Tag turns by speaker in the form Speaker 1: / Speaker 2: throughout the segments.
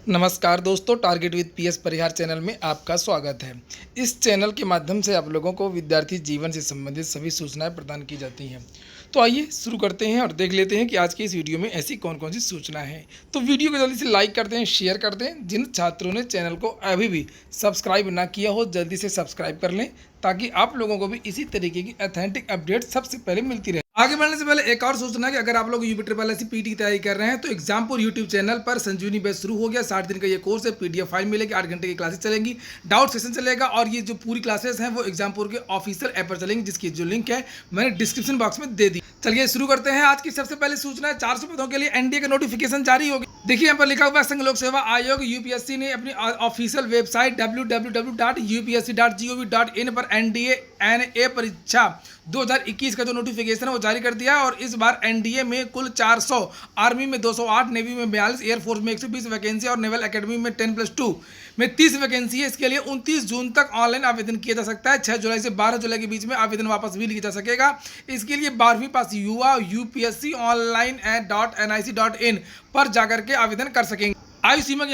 Speaker 1: नमस्कार दोस्तों, target with PS Parihar channel में आपका स्वागत है। इस चैनल के माध्यम से आप लोगों को विद्यार्थी जीवन से संबंधित सभी सूचनाएं प्रदान की जाती हैं। तो आइए शुरू करते हैं और देख लेते हैं कि आज की इस वीडियो में ऐसी कौन कौन सी सूचना है। तो वीडियो को जल्दी से लाइक कर दें, शेयर कर दें। जिन छात्रों ने चैनल को अभी भी सब्सक्राइब ना किया हो, जल्दी से सब्सक्राइब कर लें ताकि आप लोगों को भी इसी तरीके की ऑथेंटिक अपडेट सबसे पहले मिलती रहे। आगे बढ़ने से पहले एक और सूचना कि अगर आप लोग यूपी ट्रिपल एससी पीटी की तैयारी कर रहे हैं तो एग्जामपुर यूट्यूब चैनल पर संजीवनी बैच शुरू हो गया। 60 दिन का ये कोर्स है, पीडीएफ फाइल मिलेगी, 8 घंटे की क्लासेस चलेंगी, डाउट सेशन चलेगा और ये जो पूरी क्लासेस हैं वो एग्जामपुर के ऑफिशियल ऐप पर चलेंगी, जिसकी जो लिंक है मैंने डिस्क्रिप्शन बॉक्स में दे दी। चलिए शुरू करते हैं। आज की सबसे पहले सूचना है 400 पदों के लिए एनडीए का नोटिफिकेशन जारी हो गया। देखिए यहाँ पर लिखा हुआ है, संघ लोक सेवा आयोग यूपीएससी ने अपनी ऑफिशियल वेबसाइट www.upsc.gov.in पर एनडीए एनए परीक्षा 2021 का जो नोटिफिकेशन है वो जारी कर दिया है। और इस बार एनडीए में कुल 400, आर्मी में 208, नेवी में 42, एयरफोर्स में 120 वैकेंसी और नेवल एकेडमी में 10+2 में 30 वैकेंसी है। इसके लिए 29 जून तक ऑनलाइन आवेदन किया जा सकता है। 6 जुलाई से 12 जुलाई के बीच में आवेदन वापस भी लिया जा सकेगा। इसके लिए 12वीं पास युवा यूपीएससी online.nic.in पर जाकर के आवेदन कर सकेंगे। आयु सीमा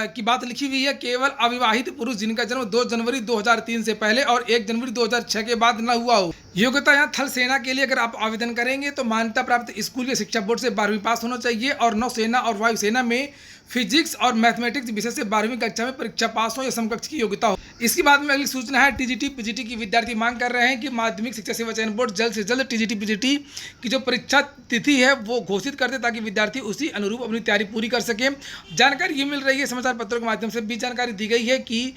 Speaker 1: की बात लिखी हुई है, केवल अविवाहित पुरुष जिनका जन्म 2 जनवरी 2003 से पहले और 1 जनवरी 2006 के बाद न हुआ हो। योग्यता यहाँ थल सेना के लिए अगर आप आवेदन करेंगे तो मान्यता प्राप्त स्कूल या शिक्षा बोर्ड से 12वीं पास होना चाहिए और नौसेना और वायुसेना में फिजिक्स और मैथमेटिक्स विषय से 12वीं कक्षा में परीक्षा पास हो या समकक्ष की योग्यता हो। इसके बाद में अगली सूचना है, टीजीटी पीजीटी की विद्यार्थी मांग कर रहे हैं कि माध्यमिक शिक्षा सेवा चयन बोर्ड जल्द से जल्द टीजीटी पीजीटी की जो परीक्षा तिथि है वो घोषित कर दे ताकि विद्यार्थी उसी अनुरूप अपनी तैयारी पूरी कर सके। जानकारी ये मिल रही है, समाचार पत्रों के माध्यम से भी जानकारी दी गई है कि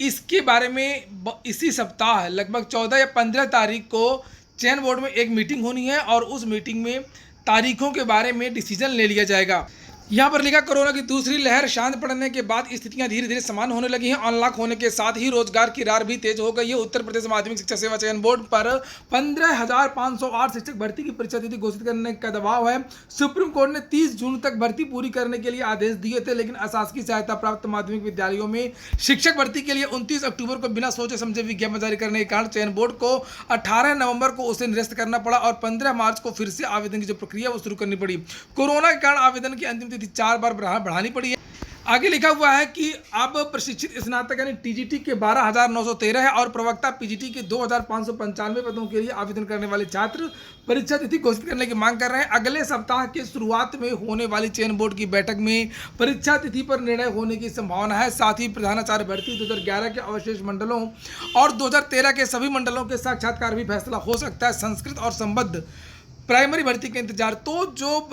Speaker 1: इसके बारे में इसी सप्ताह लगभग 14 या 15 तारीख को चयन बोर्ड में एक मीटिंग होनी है और उस मीटिंग में तारीखों के बारे में डिसीजन ले लिया जाएगा। यहाँ पर लिखा, कोरोना की दूसरी लहर शांत पड़ने के बाद स्थितियां धीरे धीरे समान होने लगी हैं। अनलॉक होने के साथ ही रोजगार की रार भी तेज हो गई है। उत्तर प्रदेश माध्यमिक शिक्षा सेवा चयन बोर्ड पर 15,508 शिक्षक भर्ती की परीक्षा तिथि घोषित करने का दबाव है। सुप्रीम कोर्ट ने 30 जून तक भर्ती पूरी करने के लिए आदेश दिए थे, लेकिन अशासकीय सहायता प्राप्त माध्यमिक विद्यालयों में शिक्षक भर्ती के लिए 29 अक्टूबर को बिना सोचे समझे विज्ञापन जारी करने के कारण चयन बोर्ड को 18 नवंबर को उसे निरस्त करना पड़ा और 15 मार्च को फिर से आवेदन की जो प्रक्रिया वो शुरू करनी पड़ी। कोरोना के कारण आवेदन की अंतिम तिथि 4 बार बढ़ानी पड़ी है। आगे लिखा हुआ है कि अब प्रशिक्षित स्नातक यानी टीजीटी के 12,913 है और प्रवक्ता पीजीटी के 2,595 पदों के लिए आवेदन करने वाले छात्र परीक्षा तिथि घोषित करने की मांग कर रहे हैं। अगले सप्ताह के शुरुआत में होने वाली चयन बोर्ड की बैठक में परीक्षा तिथि पर निर्णय होने की संभावना है। साथ ही प्रधानाचार्य भर्ती 2011 के अवशेष मंडलों और 2013 के सभी मंडलों के साक्षात्कार भी फैसला हो सकता है। संस्कृत और संबद्ध प्राइमरी भर्ती के इंतजार, तो जो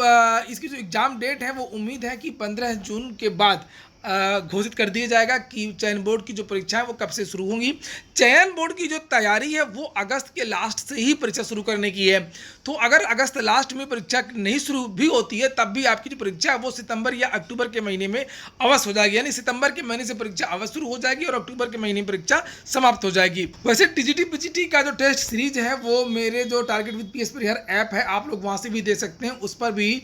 Speaker 1: इसकी जो एग्ज़ाम डेट है वो उम्मीद है कि 15 जून के बाद घोषित कर दिया जाएगा कि चयन बोर्ड की जो परीक्षा है वो कब से शुरू होंगी। चयन बोर्ड की जो तैयारी है वो अगस्त के लास्ट से ही परीक्षा शुरू करने की है। तो अगर अगस्त लास्ट में परीक्षा नहीं शुरू भी होती है तब भी आपकी जो परीक्षा है वो सितंबर या अक्टूबर के महीने में अवश्य हो जाएगी। यानी सितंबर के महीने से परीक्षा अवश्य शुरू हो जाएगी और अक्टूबर के महीने में परीक्षा समाप्त हो जाएगी। वैसे टीजीटी पीजीटी का जो टेस्ट सीरीज है वो मेरे जो target with PS Parihar app है आप लोग वहाँ से भी दे सकते हैं, उस पर भी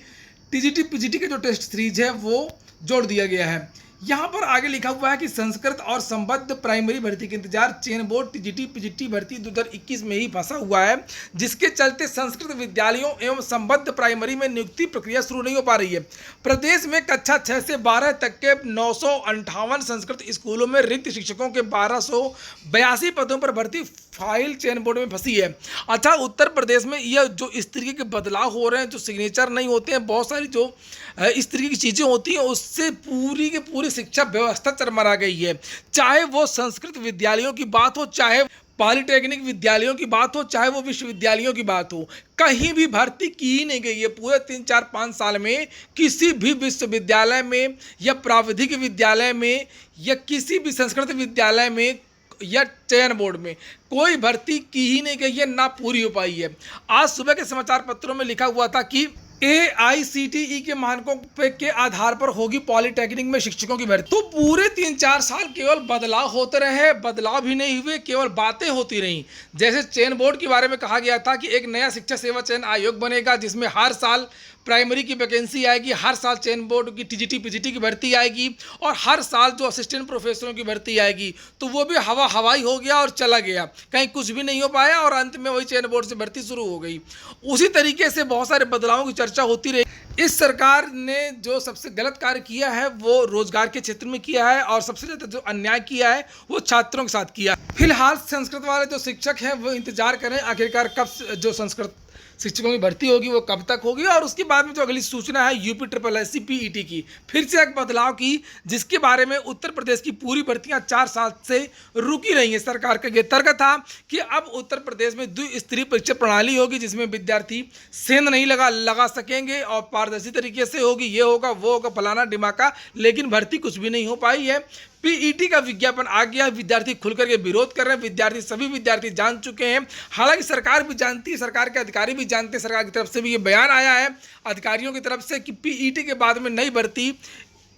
Speaker 1: टीजीटी पीजीटी का जो टेस्ट सीरीज है वो जोड़ दिया गया है। यहाँ पर आगे लिखा हुआ है कि संस्कृत और संबद्ध प्राइमरी भर्ती के इंतजार, चयन बोर्ड टीजीटी पीजीटी भर्ती 2021 में ही फंसा हुआ है, जिसके चलते संस्कृत विद्यालयों एवं संबद्ध प्राइमरी में नियुक्ति प्रक्रिया शुरू नहीं हो पा रही है। प्रदेश में कक्षा 6 से 12 तक के 958 संस्कृत स्कूलों में रिक्त शिक्षकों के 1282 पदों पर भर्ती फाइल चयन बोर्ड में फंसी है। अच्छा, उत्तर प्रदेश में यह जो इस तरीके के बदलाव हो रहे हैं, जो सिग्नेचर नहीं होते हैं, बहुत सारी जो इस तरीके की चीज़ें होती हैं, उससे पूरी की पूरी शिक्षा व्यवस्था चरमरा गई है। चाहे वो संस्कृत विद्यालयों की बात हो, चाहे पॉलिटेक्निक विद्यालयों की बात हो, चाहे वो विश्वविद्यालयों की बात हो, कहीं भी भर्ती की ही नहीं गई है। पूरे 3, 4, 5 साल में किसी भी विश्वविद्यालय में या प्राविधिक विद्यालय में या किसी भी संस्कृत विद्यालय में या चयन बोर्ड में कोई भर्ती की ही नहीं गई है, ना पूरी हो पाई है। आज सुबह के समाचार पत्रों में लिखा हुआ था कि AICTE के मानकों के आधार पर होगी पॉलिटेक्निक में शिक्षकों की भर्ती। तो पूरे 3-4 साल केवल बदलाव होते रहे, बदलाव भी नहीं हुए, केवल बातें होती रहीं। जैसे चयन बोर्ड के बारे में कहा गया था कि एक नया शिक्षा सेवा चयन आयोग बनेगा जिसमें हर साल प्राइमरी की वैकेंसी आएगी, हर साल चयन बोर्ड की टीजीटी पीजीटी की भर्ती आएगी और हर साल जो असिस्टेंट प्रोफेसरों की भर्ती आएगी। तो वो भी हवाई हो गया और चला गया, कहीं कुछ भी नहीं हो पाया और अंत में वही चयन बोर्ड से भर्ती शुरू हो गई। उसी तरीके से बहुत सारे बदलावों की चर्चा होती रही। इस सरकार ने जो सबसे गलत कार्य किया है वो रोजगार के क्षेत्र में किया है और सबसे ज़्यादा जो अन्याय किया है वो छात्रों के साथ किया। फिलहाल संस्कृत वाले जो शिक्षक हैं वो इंतजार करें आखिरकार कब जो संस्कृत शिक्षकों की भर्ती होगी वो कब तक होगी। और उसके बाद में जो अगली सूचना है UPSSC PET की फिर से एक बदलाव की, जिसके बारे में उत्तर प्रदेश की पूरी भर्तियां 4 साल से रुकी रही हैं। सरकार का ये तर्क था कि अब उत्तर प्रदेश में द्विस्तरीय परीक्षा प्रणाली होगी जिसमें विद्यार्थी सेंध नहीं लगा सकेंगे और पारदर्शी तरीके से होगी, ये होगा वो होगा फलाना डिमाका, लेकिन भर्ती कुछ भी नहीं हो पाई है। PET का विज्ञापन आ गया, विद्यार्थी खुलकर के विरोध कर रहे हैं, सभी विद्यार्थी जान चुके हैं। हालांकि सरकार भी जानती है, सरकार के अधिकारी भी जानते हैं, सरकार की तरफ से भी ये बयान आया है अधिकारियों की तरफ से कि PET के बाद में नई भर्ती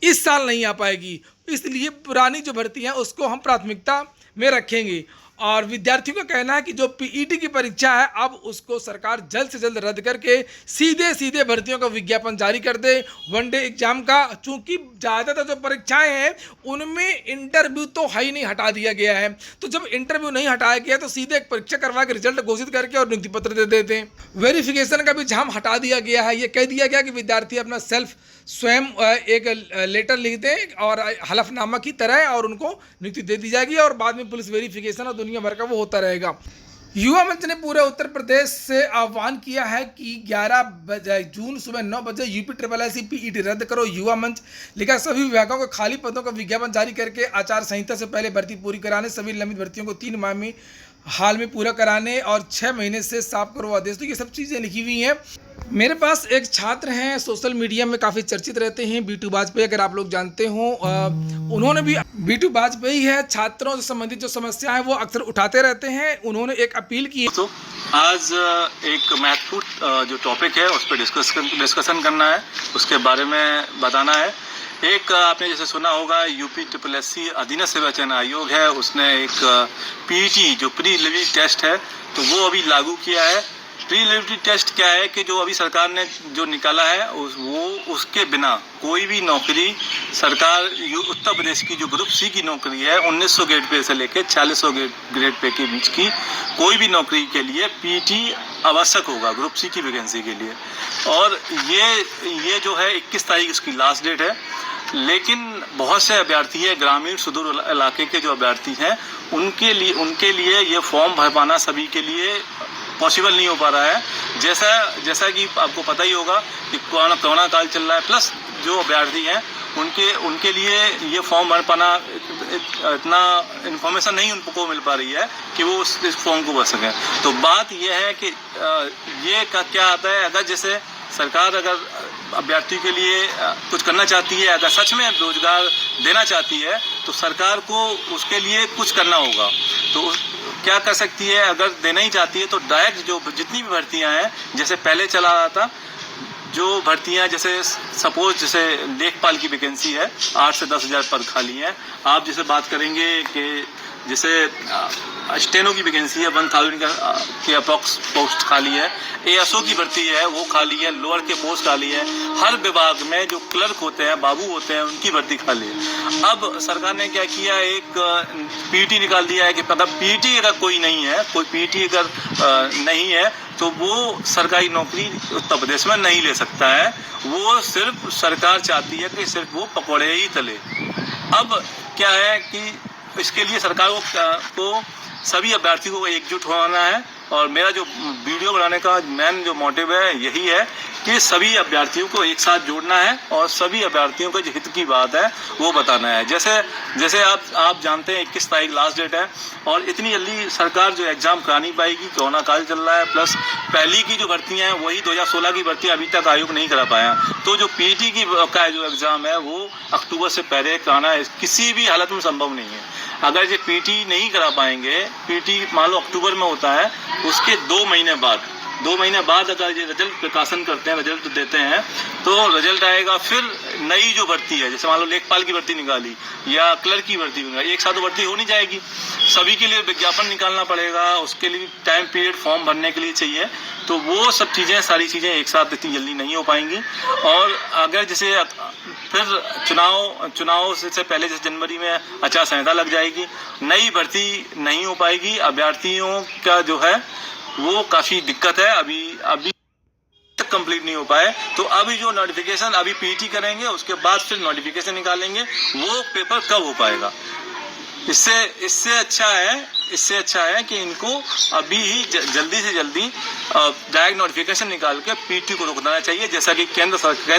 Speaker 1: इस साल नहीं आ पाएगी, इसलिए पुरानी जो भर्ती है उसको हम प्राथमिकता में रखेंगे। और विद्यार्थियों का कहना है कि जो PET की परीक्षा है अब उसको सरकार जल्द से जल्द रद्द करके सीधे भर्तियों का विज्ञापन जारी कर दे, वनडे एग्जाम का। चूंकि ज़्यादातर जो परीक्षाएं हैं उनमें इंटरव्यू तो है ही नहीं, हटा दिया गया है। तो जब इंटरव्यू नहीं हटाया गया तो सीधे एक परीक्षा करवा के रिजल्ट घोषित करके और नियुक्ति पत्र दे देते हैं। वेरिफिकेशन का भी झाम हटा दिया गया है। ये कह दिया गया कि विद्यार्थी अपना स्वयं एक लेटर लिख दें और हलफनामा की तरह और उनको नियुक्ति दे दी जाएगी और बाद में पुलिस वेरिफिकेशन और दुनिया भर का वो होता रहेगा। युवा मंच ने पूरे उत्तर प्रदेश से आह्वान किया है कि 11 जून सुबह 9 बजे UPSSC PET रद्द करो। युवा मंच लिखा सभी विभागों को खाली पदों का विज्ञापन जारी करके आचार संहिता से पहले भर्ती पूरी कराने, सभी लंबित भर्तियों को 3 माह में हाल में पूरा कराने और 6 महीने से साफ करो आदेश। तो ये सब चीज़ें लिखी हुई हैं। मेरे पास एक छात्र हैं, सोशल मीडिया में काफ़ी चर्चित रहते हैं, बीटू वाजपेयी, अगर आप लोग जानते हो। उन्होंने भी, बीटू वाजपेयी है, छात्रों से संबंधित जो समस्याएं वो अक्सर उठाते रहते हैं। उन्होंने एक अपील की।
Speaker 2: तो आज एक महत्वपूर्ण जो टॉपिक है उस पर डिस्कशन करना है, उसके बारे में बताना है। एक आपने जैसे सुना होगा UPSSC अधीनस्थ सेवा चयन आयोग है, उसने एक PET जो प्रीलिमिनरी टेस्ट है तो वो अभी लागू किया है। प्रीलिमिनरी टेस्ट क्या है कि जो अभी सरकार ने जो निकाला है उसके बिना कोई भी नौकरी सरकार उत्तर प्रदेश की जो ग्रुप C की नौकरी है 1900 ग्रेड पे से लेकर 4600 ग्रेड पे के बीच की कोई भी नौकरी के लिए PET आवश्यक होगा ग्रुप C की वैकेंसी के लिए। और ये जो है 21 तारीख इसकी लास्ट डेट है। लेकिन बहुत से अभ्यर्थी है, ग्रामीण सुदूर इलाके के जो अभ्यर्थी हैं उनके लिए ये फॉर्म भर पाना सभी के लिए पॉसिबल नहीं हो पा रहा है। जैसा कि आपको पता ही होगा कि कोरोना काल चल रहा है, प्लस जो अभ्यर्थी हैं उनके लिए ये फॉर्म भर पाना इतना इन्फॉर्मेशन नहीं उनको मिल पा रही है कि वो इस फॉर्म को भर सकें। तो बात यह है कि ये क्या आता है, अगर जैसे सरकार अगर अभ्यर्थी के लिए कुछ करना चाहती है, अगर सच में रोजगार देना चाहती है तो सरकार को उसके लिए कुछ करना होगा। तो क्या कर सकती है, अगर देना ही चाहती है तो डायरेक्ट जो जितनी भी भर्तियां हैं, जैसे पहले चला रहा था जो भर्तियां, जैसे सपोज जैसे लेखपाल की वैकेंसी है 8 से 10 हज़ार पद खाली हैं। आप जैसे बात करेंगे कि जैसे स्टेनो की वैकेंसी है 1000 के अप्रॉक्स पोस्ट खाली है। ASO की भर्ती है वो खाली है, लोअर के पोस्ट खाली है। हर विभाग में जो क्लर्क होते हैं, बाबू होते हैं, उनकी भर्ती खाली है। अब सरकार ने क्या किया, एक PET निकाल दिया है कि मतलब PET अगर कोई नहीं है, कोई PET अगर नहीं है तो वो सरकारी नौकरी उत्तर प्रदेश में नहीं ले सकता है। वो सिर्फ सरकार चाहती है कि सिर्फ वो पकौड़े ही तले। अब क्या है कि इसके लिए सरकार को सभी अभ्यर्थियों को एकजुट होना है। और मेरा जो वीडियो बनाने का मेन जो मोटिव है यही है कि सभी अभ्यर्थियों को एक साथ जोड़ना है और सभी अभ्यर्थियों के जो हित की बात है वो बताना है। जैसे आप जानते हैं 21 तारीख लास्ट डेट है और इतनी जल्दी सरकार जो एग्ज़ाम करा नहीं पाएगी, कोरोना काल चल रहा है, प्लस पहली की जो भर्तियां हैं वही 2016 की भर्ती अभी तक आयोग नहीं करा पाया। तो जो PET का जो एग्ज़ाम है वो अक्टूबर से पहले कराना किसी भी हालत में संभव नहीं है। अगर ये PET नहीं करा पाएंगे, PET मान लो अक्टूबर में होता है, उसके 2 महीने बाद 2 महीने बाद अगर ये रिजल्ट प्रकाशन करते हैं, रिजल्ट देते हैं, तो रिजल्ट आएगा फिर नई जो भर्ती है, जैसे मान लो लेखपाल की भर्ती निकाली या क्लर्क की भर्ती निकाली, एक साथ तो भर्ती हो नहीं जाएगी, सभी के लिए विज्ञापन निकालना पड़ेगा, उसके लिए टाइम पीरियड फॉर्म भरने के लिए चाहिए। तो वो सब चीज़ें, सारी चीज़ें एक साथ इतनी जल्दी नहीं हो पाएंगी। और अगर जैसे फिर चुनाव से पहले जैसे जनवरी में आचार संहिता लग जाएगी, नई भर्ती नहीं हो पाएगी, अभ्यर्थियों का जो है वो काफ़ी दिक्कत है, अभी तक कंप्लीट नहीं हो पाए। तो अभी जो नोटिफिकेशन, अभी पीटी करेंगे, उसके बाद फिर नोटिफिकेशन निकालेंगे, वो पेपर कब हो पाएगा। इससे अच्छा है कि इनको अभी ही जल्दी से जल्दी डायरेक्ट नोटिफिकेशन निकाल के पीटी को रोक देना चाहिए, जैसा कि केंद्र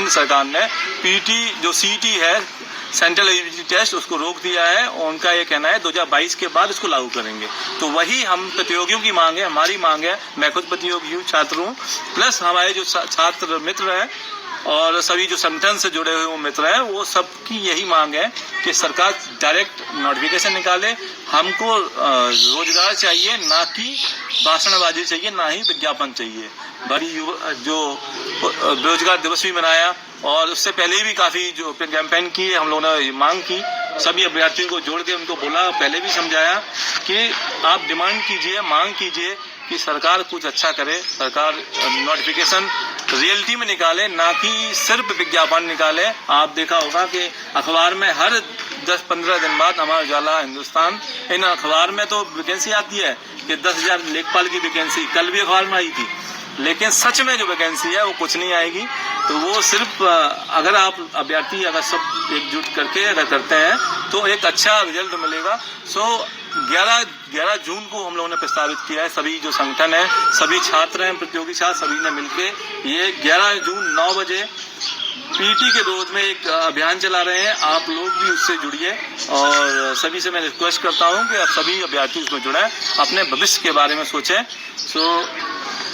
Speaker 2: सरकार ने पीटी जो सीटी है, सेंट्रल एलिजिबिलिटी टेस्ट, उसको रोक दिया है। और उनका ये कहना है 2022 के बाद इसको लागू करेंगे। तो वही हम प्रतियोगियों की मांग है, हमारी मांग है। मैं खुद प्रतियोगी हूँ, छात्र हूँ, प्लस हमारे जो छात्र मित्र हैं और सभी जो संगठन से जुड़े हुए वो मित्र हैं, वो सबकी यही मांग है कि सरकार डायरेक्ट नोटिफिकेशन निकाले। हमको रोजगार चाहिए, ना कि भाषणबाजी चाहिए, ना ही विज्ञापन चाहिए। बड़ी जो बेरोजगार दिवस भी मनाया और उससे पहले भी काफ़ी जो कैंपेन की, हम लोगों ने मांग की, सभी अभ्यर्थियों को जोड़ के उनको बोला, पहले भी समझाया कि आप डिमांड कीजिए, मांग कीजिए कि सरकार कुछ अच्छा करे, सरकार नोटिफिकेशन रियलिटी में निकाले, ना कि सिर्फ विज्ञापन निकाले। आप देखा होगा कि अखबार में हर 10-15 दिन बाद अमर उजाला, हिंदुस्तान, इन अखबार में तो वैकेंसी आती है कि 10,000 लेखपाल की वैकेंसी कल भी अखबार में आई थी, लेकिन सच में जो वैकेंसी है वो कुछ नहीं आएगी। तो वो सिर्फ अगर आप अभ्यर्थी अगर सब एकजुट करके अगर करते हैं तो एक अच्छा रिजल्ट मिलेगा। सो 11 जून को हम लोगों ने प्रस्तावित किया है, सभी जो संगठन है, सभी छात्र हैं, प्रतियोगी छात्र, सभी ने मिलके ये 11 जून 9 बजे पीटी के विरोध में एक अभियान चला रहे हैं। आप लोग भी उससे जुड़िए और सभी से मैं रिक्वेस्ट करता हूं कि आप सभी अभ्यर्थी उसमें जुड़ें, अपने भविष्य के बारे में सोचें।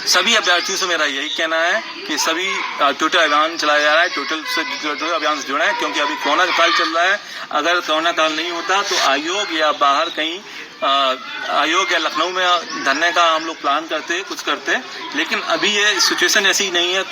Speaker 2: सभी अभ्यर्थियों से मेरा यही कहना है कि सभी ट्विटर अभियान चलाया जा रहा है, ट्विटर अभियान से जुड़े हैं, क्योंकि अभी कोरोना काल चल रहा है। अगर कोरोना काल नहीं होता तो आयोग या बाहर कहीं आयोग या लखनऊ में धरने का हम लोग प्लान करते, कुछ करते, लेकिन अभी ये सिचुएशन ऐसी नहीं है।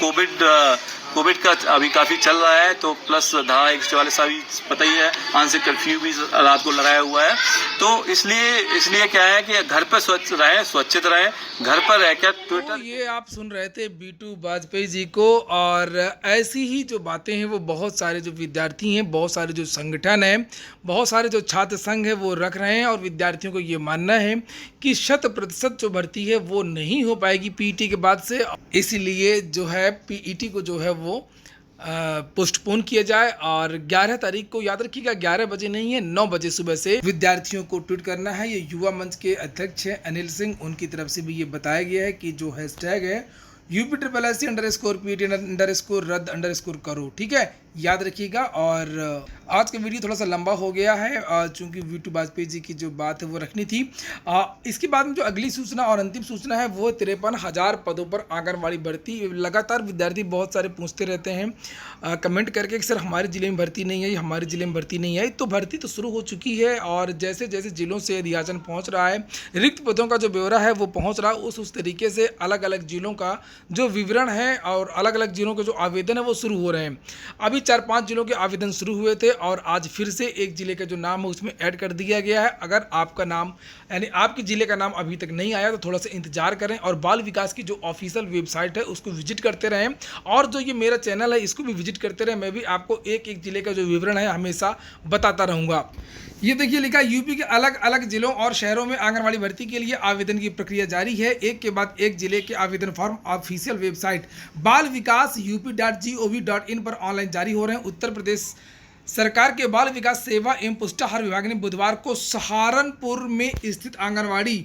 Speaker 2: कोविड का अभी काफ़ी चल रहा है, तो प्लस धारा 144 अभी पता ही है, आंशिक कर्फ्यू भी रात को लगाया हुआ है। तो इसलिए क्या है कि घर पर सुरक्षित रहें, घर पर रहकर ट्विटर।
Speaker 1: तो ये आप सुन रहे थे बीटू वाजपेयी जी को, और ऐसी ही जो बातें हैं वो बहुत सारे जो विद्यार्थी हैं, बहुत सारे जो संगठन हैं, बहुत सारे जो छात्र संघ है वो रख रहे हैं। और विद्यार्थियों को ये मानना है कि 100% जो भर्ती है वो नहीं हो पाएगी पीटी के बाद से, इसीलिए जो है पीईटी को जो है वो पोस्टपोन किया जाए। और 11 तारीख को, याद रखिएगा 11 बजे नहीं है, 9 बजे सुबह से विद्यार्थियों को ट्वीट करना है। ये युवा मंच के अध्यक्ष हैं अनिल सिंह, उनकी तरफ से भी ये बताया गया है कि जो हैशटैग है UP_PET_रद्द_करो, ठीक है, याद रखिएगा। और आज का वीडियो थोड़ा सा लंबा हो गया है, चूंकि बीटू वाजपेयी जी की जो बात है वो रखनी थी। इसके बाद में जो अगली सूचना और अंतिम सूचना है वो 53,000 पदों पर आंगनबाड़ी भर्ती। लगातार विद्यार्थी बहुत सारे पूछते रहते हैं कमेंट करके कि सर हमारे ज़िले में भर्ती नहीं आई, हमारे ज़िले में भर्ती नहीं आई। तो भर्ती तो शुरू हो चुकी है, और जैसे जैसे ज़िलों से अध्याचन पहुँच रहा है, रिक्त पदों का जो ब्यौरा है वो पहुँच रहा है, उस तरीके से अलग अलग ज़िलों का जो विवरण है और अलग अलग जिलों के जो आवेदन है वो शुरू हो रहे हैं। अभी 4-5 जिलों के आवेदन शुरू हुए थे और आज फिर से एक ज़िले का जो नाम है उसमें ऐड कर दिया गया है। अगर आपका नाम यानी आपके ज़िले का नाम अभी तक नहीं आया तो थोड़ा सा इंतजार करें, और बाल विकास की जो ऑफिशियल वेबसाइट है उसको विजिट करते रहें, और जो ये मेरा चैनल है इसको भी विजिट करते रहें। मैं भी आपको एक एक ज़िले का जो विवरण है हमेशा बताता रहूँगा। ये देखिए लिखा यूपी के अलग अलग जिलों और शहरों में आंगनबाड़ी भर्ती के लिए आवेदन की प्रक्रिया जारी है। एक के बाद एक जिले के आवेदन फॉर्म ऑफिशियल वेबसाइट बाल विकास UP.gov.in पर ऑनलाइन जारी हो रहे हैं। उत्तर प्रदेश सरकार के बाल विकास सेवा एवं पुष्टाहार विभाग ने बुधवार को सहारनपुर में स्थित आंगनबाड़ी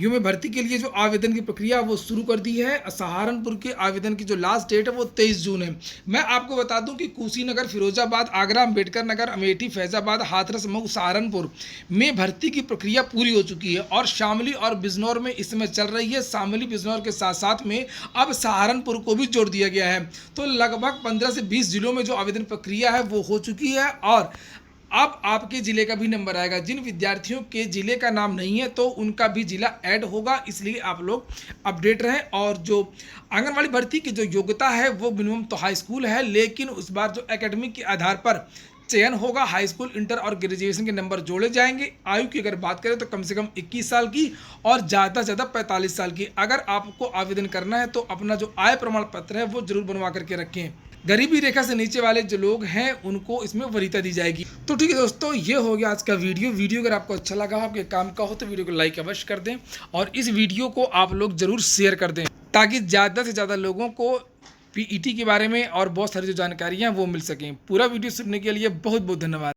Speaker 1: में भर्ती के लिए जो आवेदन की प्रक्रिया वो शुरू कर दी है। सहारनपुर के आवेदन की जो लास्ट डेट है वो 23 जून है। मैं आपको बता दूं कि कुशीनगर, फिरोजाबाद, आगरा, अम्बेडकर नगर, अमेठी, फैजाबाद, हाथरस, मऊ, सहारनपुर में भर्ती की प्रक्रिया पूरी हो चुकी है, और शामली और बिजनौर में इस समय चल रही है। शामली बिजनौर के साथ साथ में अब सहारनपुर को भी जोड़ दिया गया है। तो लगभग 15 से 20 जिलों में जो आवेदन प्रक्रिया है वो हो चुकी है, और अब आपके ज़िले का भी नंबर आएगा। जिन विद्यार्थियों के ज़िले का नाम नहीं है तो उनका भी ज़िला ऐड होगा, इसलिए आप लोग अपडेट रहें। और जो आंगनवाड़ी भर्ती की जो योग्यता है वो मिनिमम तो हाई स्कूल है, लेकिन उस बार जो एकेडमिक के आधार पर चयन होगा, हाई स्कूल, इंटर और ग्रेजुएशन के नंबर जोड़े जाएंगे। आयु की अगर बात करें तो कम से कम 21 साल की और ज़्यादा से ज़्यादा 45 साल की। अगर आपको आवेदन करना है तो अपना जो आय प्रमाण पत्र है वो जरूर बनवा करके रखें। गरीबी रेखा से नीचे वाले जो लोग हैं उनको इसमें वरीयता दी जाएगी। तो ठीक है दोस्तों, ये हो गया आज का वीडियो। अगर आपको अच्छा लगा, आपके काम का हो तो वीडियो को लाइक अवश्य कर दें और इस वीडियो को आप लोग ज़रूर शेयर कर दें ताकि ज़्यादा से ज़्यादा लोगों को पीईटी के बारे में और बहुत सारी जो जानकारियाँ वो मिल सकें। पूरा वीडियो सुनने के लिए बहुत बहुत धन्यवाद।